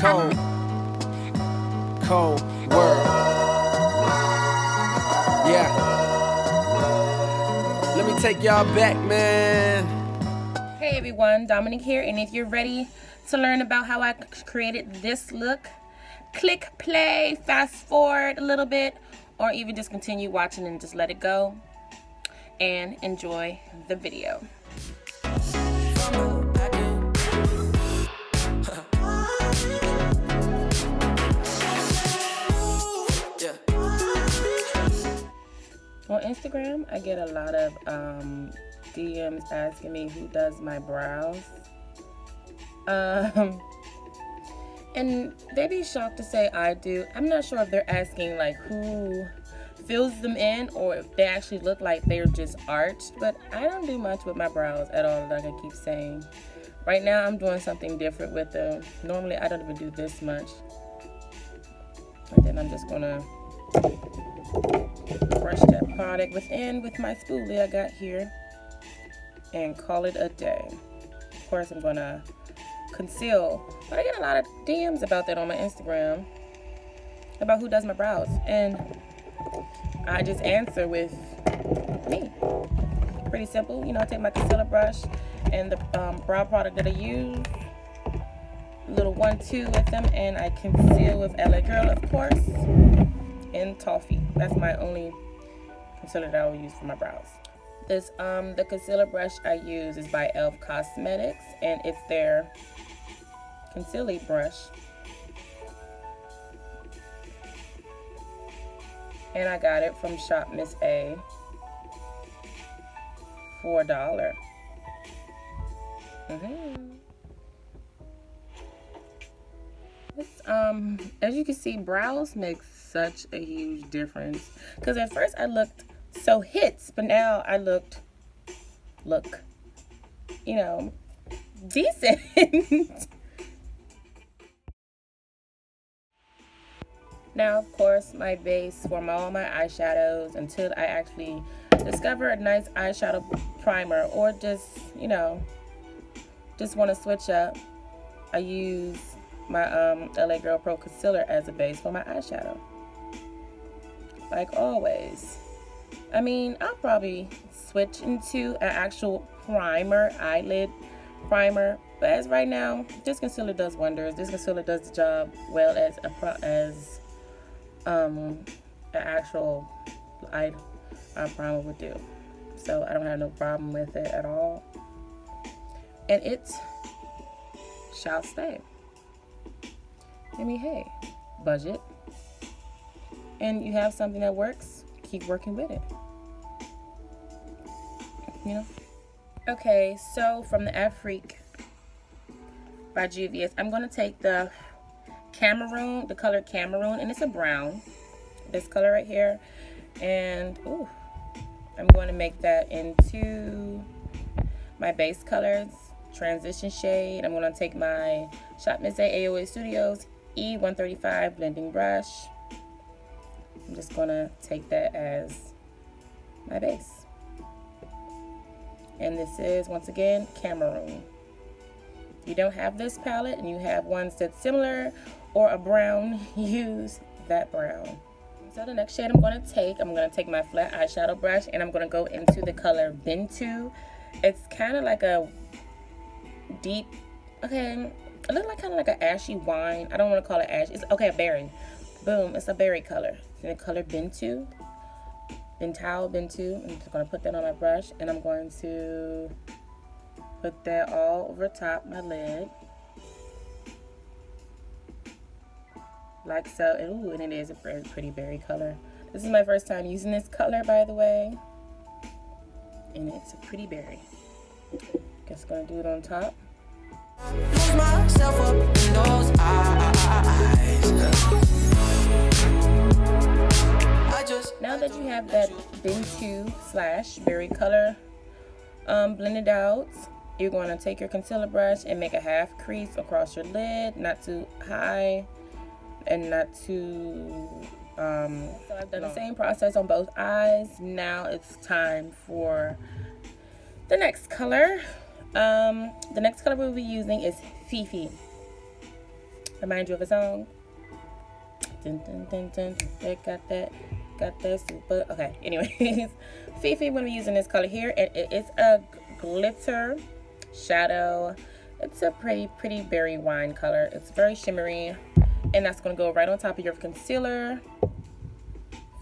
Cold world. Yeah. Let me take y'all back, man. Hey everyone, Dominic here, and if you're ready to learn about how I created this look, click play, fast forward a little bit, or even just continue watching and just let it go and enjoy the video. On Instagram, I get a lot of DMs asking me who does my brows. And they'd be shocked to say I do. I'm not sure if they're asking like who fills them in or if they actually look like they're just arched, but I don't do much with my brows at all, like I keep saying. Right now I'm doing something different with them. Normally I don't even do this much. And then I'm just gonna brush that product within with my spoolie I got here and call it a day. Of course I'm gonna conceal, but I get a lot of DMs about that on my Instagram about who does my brows, and I just answer with me. Pretty simple, you know. I take my concealer brush and the brow product that I use, a little 1-2 with them, and I conceal with LA Girl, of course, and Toffee. That's my only concealer that I will use for my brows. This the concealer brush I use is by e.l.f. Cosmetics, and it's their concealing brush, and I got it from ShopMissA for $1. It's, as you can see, brows make such a huge difference, because at first I looked so hits, but now I look, you know, decent. Now, of course, my base for all my eyeshadows, until I actually discover a nice eyeshadow primer, or just, you know, just want to switch up, I use my LA Girl Pro Concealer as a base for my eyeshadow. Like always. I mean, I'll probably switch into an actual primer, eyelid primer, but as right now, this concealer does wonders. This concealer does the job well as an actual eye primer would do. So I don't have no problem with it at all, and it shall stay. I mean, hey, budget, and you have something that works, keep working with it, you know. Okay, so from the Afrique by Juvias, I'm going to take the Macaroon, the color Macaroon, and it's a brown, this color right here, and ooh, I'm going to make that into my base colors, transition shade. I'm going to take my ShopMissA AOA Studios E135 blending brush. I'm just going to take that as my base, and this is, once again, Macaroon. If you don't have this palette and you have ones that's similar or a brown, use that brown. So the next shade I'm going to take my flat eyeshadow brush, and I'm going to go into the color Bintu. It's kind of like a deep, okay, it looks like kind of like an ashy wine. I don't want to call it ash. It's okay, a berry. Boom, it's a berry color. It's in the color Bintu. I'm just going to put that on my brush, and I'm going to put that all over top my lid, like so. Ooh, and it is a pretty berry color. This is my first time using this color, by the way, and it's a pretty berry. Just gonna do it on top. Lose myself up in those eyes. Now that you have that Bintu / berry color blended out, you're going to take your concealer brush and make a half crease across your lid, not too high and not too so I've done the same process on both eyes. Now it's time for the next color. The next color we'll be using is Fifi. Remind you of a song. Dun, dun, dun, dun, dun. Got that super. Okay, anyways. Fifi, I'm going to be using this color here. And it's a glitter shadow. It's a pretty berry wine color. It's very shimmery. And that's going to go right on top of your concealer.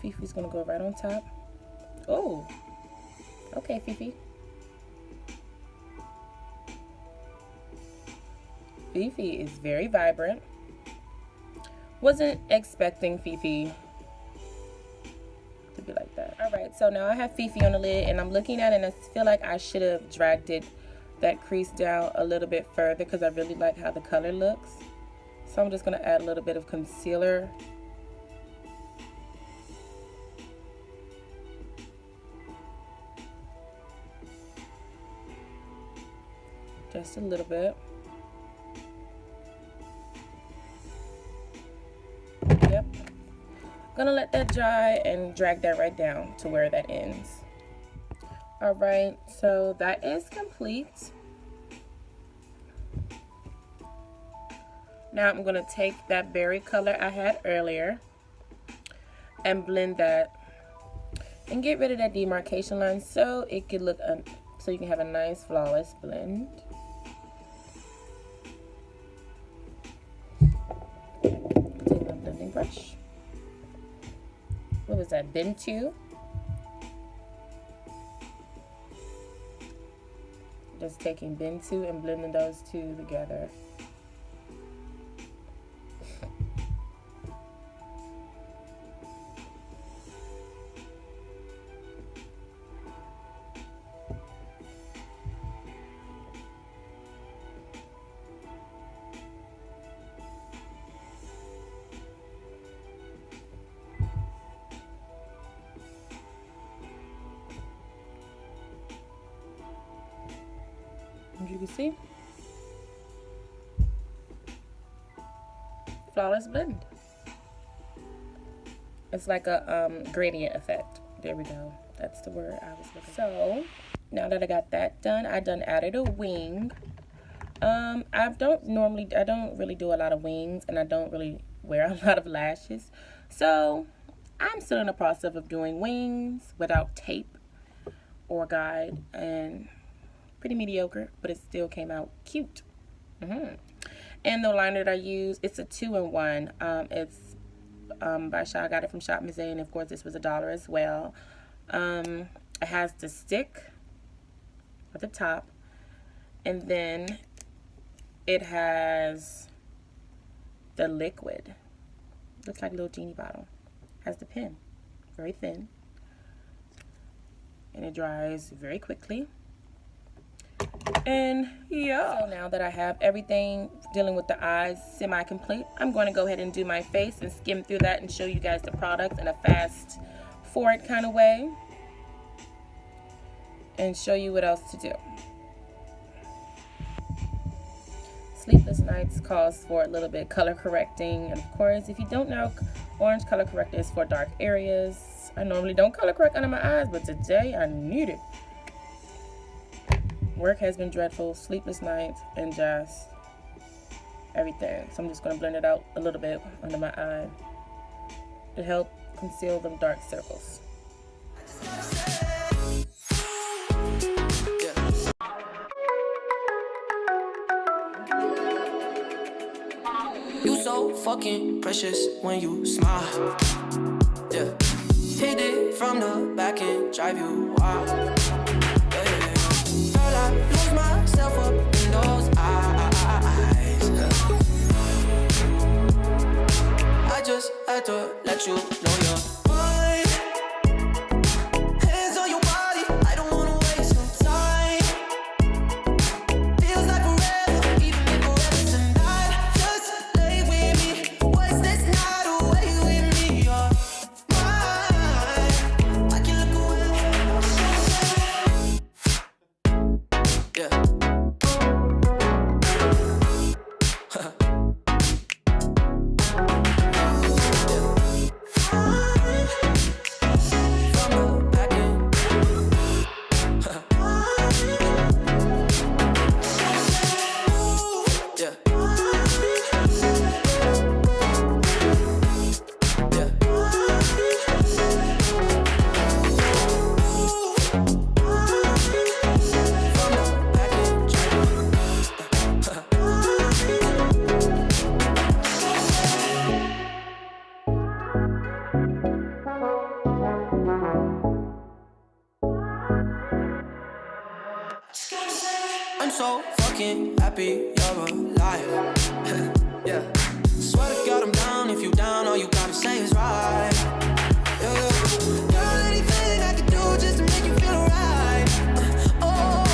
Fifi's going to go right on top. Oh. Okay, Fifi. Fifi is very vibrant. Wasn't expecting Fifi to be like that. All right, so now I have Fifi on the lid, and I'm looking at it, and I feel like I should have dragged that crease down a little bit further because I really like how the color looks. So I'm just gonna add a little bit of concealer. Just a little bit. Yep. Gonna let that dry and drag that right down to where that ends. All right, so that is complete. Now I'm gonna take that berry color I had earlier and blend that and get rid of that demarcation line so it could look, so you can have a nice flawless blend. Take my blending brush. What was that, bin 2? Just taking bin 2 and blending those two together. As you can see, flawless blend. It's like a gradient effect. There we go. That's the word I was looking for. So now that I got that done, I done added a wing. I don't really do a lot of wings, and I don't really wear a lot of lashes. So I'm still in the process of doing wings without tape or guide, and pretty mediocre, but it still came out cute. And the liner that I use, it's a 2-in-1. It's by I got it from ShopMissA, and of course this was $1 as well. It has the stick at the top, and then it has the liquid. Looks like a little genie bottle. Has the pen, very thin, and it dries very quickly. And yeah, so now that I have everything dealing with the eyes semi-complete, I'm going to go ahead and do my face and skim through that and show you guys the products in a fast forward kind of way and show you what else to do. Sleepless nights calls for a little bit color correcting, and of course, if you don't know, orange color corrector is for dark areas. I normally don't color correct under my eyes, but today I need it. Work has been dreadful, sleepless nights, and just everything. So I'm just going to blend it out a little bit under my eye to help conceal them dark circles. You so fucking precious when you smile. Yeah, hit it from the back and drive you wild. I lose myself up in those eyes. I just had to let you know you're mine. Hands on your body, I don't wanna waste no time. Feels like forever, even if forever tonight. Just lay with me, what's this night away with me? You're mine, I can look away. Yeah. you're alive. Yeah. Swear to God I'm down. If you down, all you gotta say is right. Yeah. Girl, anything I can do just to make you feel right. Oh,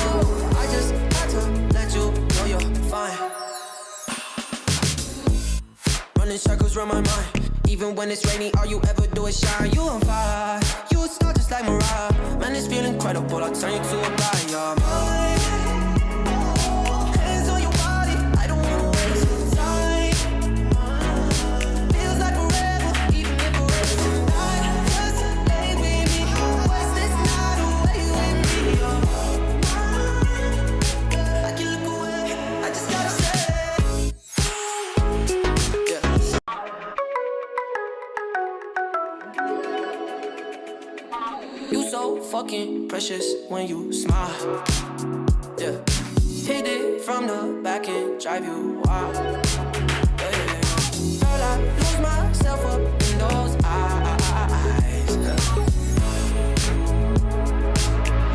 I just had to let you know you're fine. Running circles around my mind. Even when it's rainy, all you ever do is shine. You on fire, you a star just like Mariah. Man, it's feel incredible, I'll turn you to a guy. You're mine. Hands on your body, I don't wanna waste time. Feels like forever, even if forever tonight. Just lay with me, waste this night away with me. You're mine. I can look away, I just gotta say. You so fucking precious when you smile. Yeah. Hit it from the back and drive you wild. Yeah. Girl, I lose myself up in those eyes.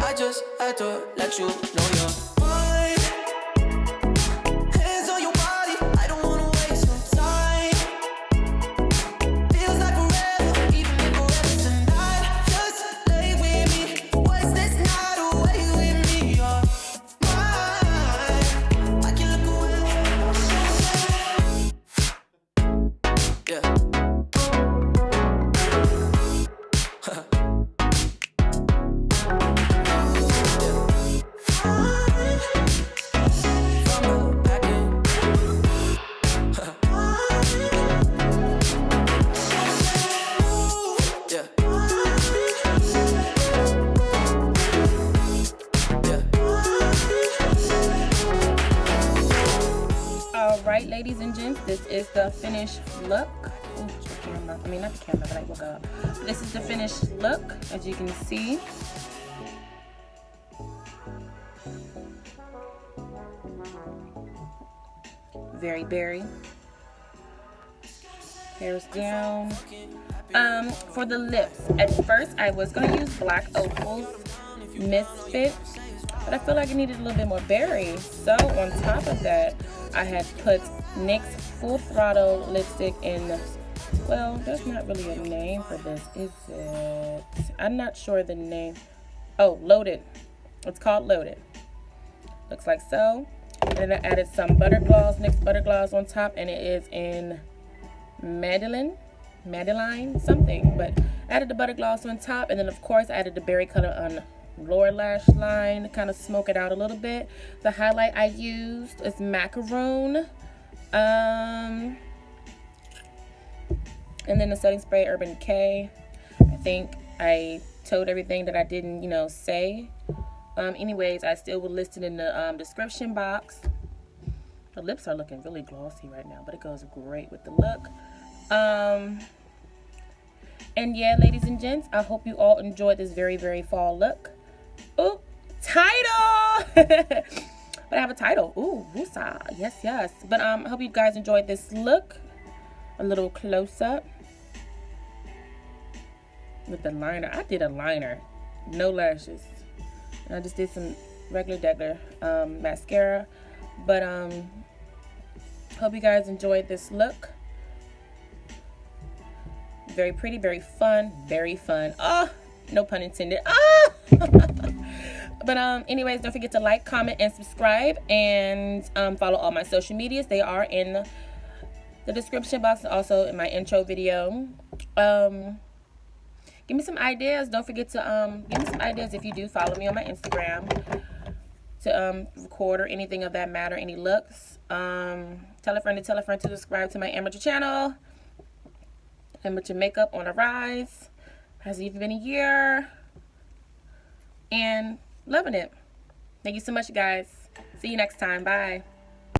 I just had to let you know you're mine. Hands on your body, I don't wanna waste no time. Feels like forever, even if forever tonight. Just lay with me, waste this night away with me. You're mine, I can look away. Yeah. From the back end. Yeah. All right, ladies and gents, this is the finished look. Ooh, the camera. I mean, not the camera, but I woke up. This is the finished look, as you can see. Very berry. Hair's down. For the lips, at first I was gonna use Black Opal's Misfit, but I feel like I needed a little bit more berry. So on top of that, I had put NYX Full Throttle lipstick in. Well, there's not really a name for this, is it? I'm not sure the name. Oh, Loaded. It's called Loaded. Looks like so. And then I added some butter gloss, NYX butter gloss on top, and it is in Madeline something. But I added the butter gloss on top, and then of course I added the berry color on lower lash line to kind of smoke it out a little bit. The highlight I used is Macaroon. And then the setting spray, Urban Decay. I think I told everything that I didn't, say. Anyways, I still will list it in the description box. The lips are looking really glossy right now, but it goes great with the look. And yeah, ladies and gents, I hope you all enjoyed this very, very fall look. Ooh, title! But I have a title. Ooh, woosah. Yes, yes. But I hope you guys enjoyed this look. A little close-up. With the liner. I did a liner. No lashes. I just did some regular mascara. But hope you guys enjoyed this look. Very pretty, very fun. Very fun. Oh, no pun intended. Ah! But anyways, don't forget to like, comment, and subscribe. And follow all my social medias. They are in the description box and also in my intro video. Give me some ideas. Don't forget to give me some ideas if you do follow me on my Instagram to record or anything of that matter, any looks. Tell a friend to subscribe to my amateur channel. Amateur makeup on a rise. Hasn't even been a year. And loving it. Thank you so much, guys. See you next time. Bye.